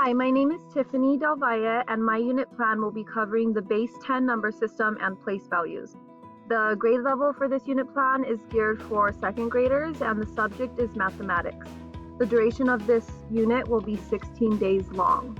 Hi, my name is Tiffany Del Valle, and my unit plan will be covering the base 10 number system and place values. The grade level for this unit plan is geared for second graders, and the subject is mathematics. The duration of this unit will be 16 days long.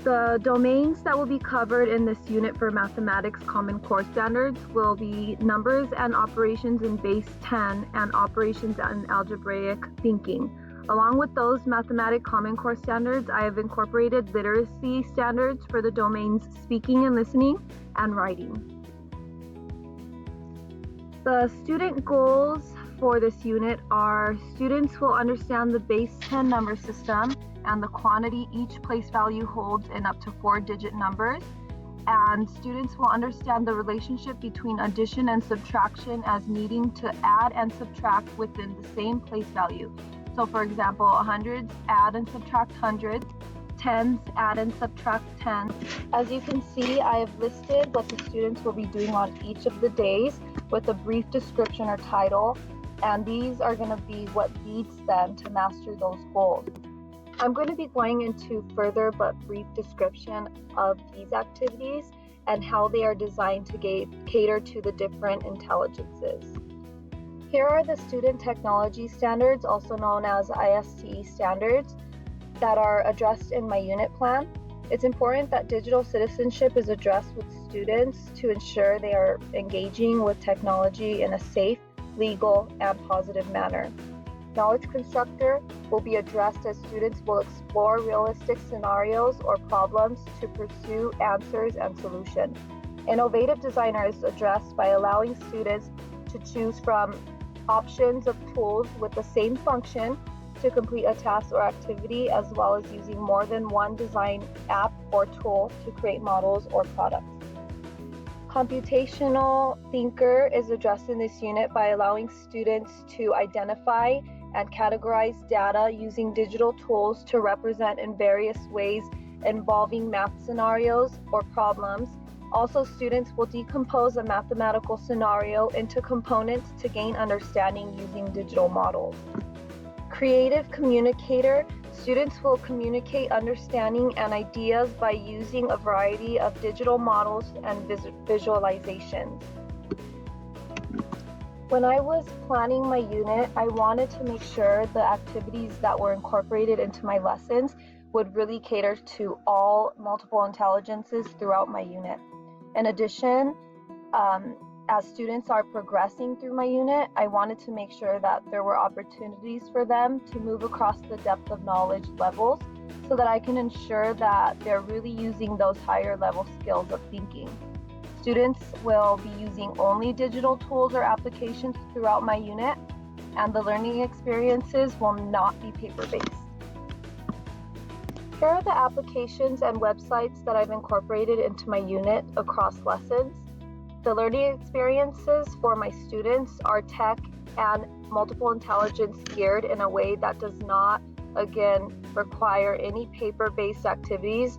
The domains that will be covered in this unit for Mathematics Common Core Standards will be numbers and operations in base 10 and operations and algebraic thinking. Along with those Mathematics Common Core Standards, I have incorporated literacy standards for the domains speaking and listening and writing. The student goals for this unit are students will understand the base 10 number system and the quantity each place value holds in up to 4-digit numbers. And students will understand the relationship between addition and subtraction as needing to add and subtract within the same place value. So for example, hundreds add and subtract hundreds, tens add and subtract tens. As you can see, I have listed what the students will be doing on each of the days with a brief description or title, and these are going to be what leads them to master those goals. I'm going to be going into further but brief description of these activities and how they are designed to cater to the different intelligences. Here are the student technology standards, also known as ISTE standards, that are addressed in my unit plan. It's important that digital citizenship is addressed with students to ensure they are engaging with technology in a safe, legal, and positive manner. Knowledge constructor will be addressed as students will explore realistic scenarios or problems to pursue answers and solutions. Innovative designer is addressed by allowing students to choose from options of tools with the same function to complete a task or activity, as well as using more than one design app or tool to create models or products. Computational thinker is addressed in this unit by allowing students to identify and categorize data using digital tools to represent in various ways involving math scenarios or problems. Also, students will decompose a mathematical scenario into components to gain understanding using digital models. Creative communicator, students will communicate understanding and ideas by using a variety of digital models and visualizations. When I was planning my unit, I wanted to make sure the activities that were incorporated into my lessons would really cater to all multiple intelligences throughout my unit. In addition, as students are progressing through my unit, I wanted to make sure that there were opportunities for them to move across the depth of knowledge levels so that I can ensure that they're really using those higher level skills of thinking. Students will be using only digital tools or applications throughout my unit, and the learning experiences will not be paper-based. Here are the applications and websites that I've incorporated into my unit across lessons. The learning experiences for my students are tech and multiple intelligence geared in a way that does not, again, require any paper-based activities.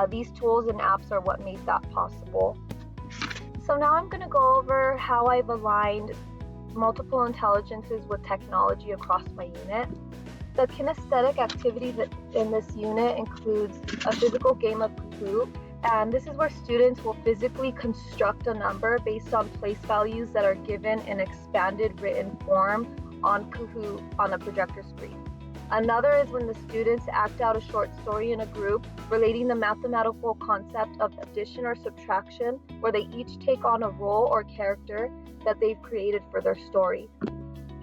These tools and apps are what made that possible. So now I'm going to go over how I've aligned multiple intelligences with technology across my unit. The kinesthetic activity in this unit includes a physical game of Kahoot, and this is where students will physically construct a number based on place values that are given in expanded written form on Kahoot on a projector screen. Another is when the students act out a short story in a group relating the mathematical concept of addition or subtraction, where they each take on a role or character that they've created for their story.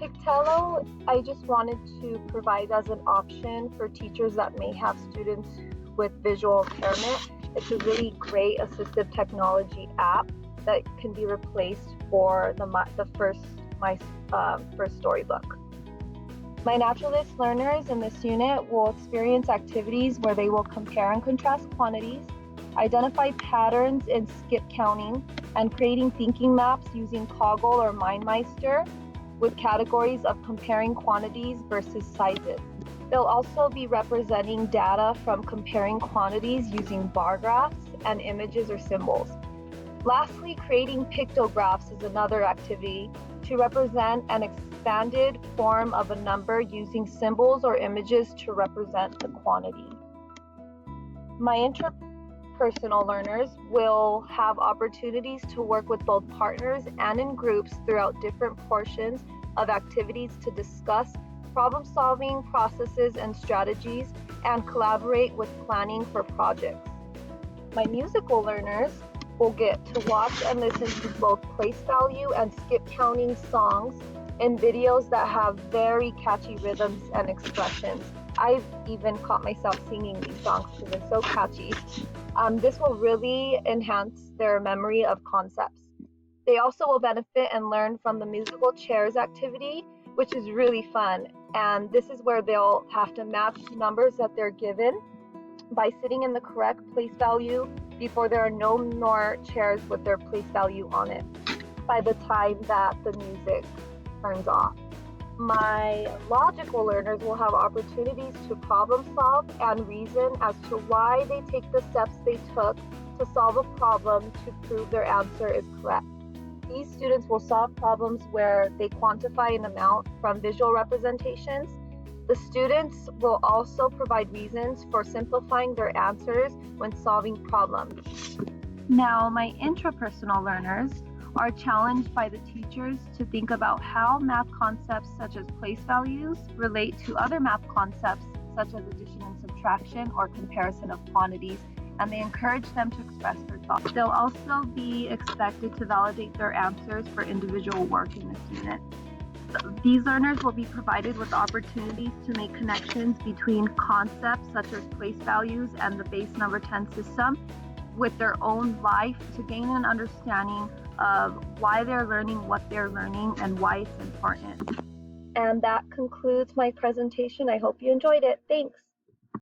Pictello, I just wanted to provide as an option for teachers that may have students with visual impairment. It's a really great assistive technology app that can be replaced for my first storybook. My naturalist learners in this unit will experience activities where they will compare and contrast quantities, identify patterns in skip counting, and creating thinking maps using Coggle or MindMeister with categories of comparing quantities versus sizes. They'll also be representing data from comparing quantities using bar graphs and images or symbols. Lastly, creating pictographs is another activity to represent an expanded form of a number using symbols or images to represent the quantity. My interpersonal learners will have opportunities to work with both partners and in groups throughout different portions of activities to discuss problem-solving processes and strategies and collaborate with planning for projects. My musical learners will get to watch and listen to both place value and skip counting songs in videos that have very catchy rhythms and expressions. I've even caught myself singing these songs because they're so catchy. This will really enhance their memory of concepts. They also will benefit and learn from the musical chairs activity, which is really fun. And this is where they'll have to match numbers that they're given by sitting in the correct place value before there are no more chairs with their place value on it by the time that the music turns off. My logical learners will have opportunities to problem solve and reason as to why they take the steps they took to solve a problem to prove their answer is correct. These students will solve problems where they quantify an amount from visual representations. The students will also provide reasons for simplifying their answers when solving problems. Now, my intrapersonal learners are challenged by the teachers to think about how math concepts such as place values relate to other math concepts such as addition and subtraction or comparison of quantities, and they encourage them to express their thoughts. They'll also be expected to validate their answers for individual work in this unit. These learners will be provided with opportunities to make connections between concepts such as place values and the base number 10 system with their own life to gain an understanding of why they're learning what they're learning and why it's important. And that concludes my presentation. I hope you enjoyed it. Thanks.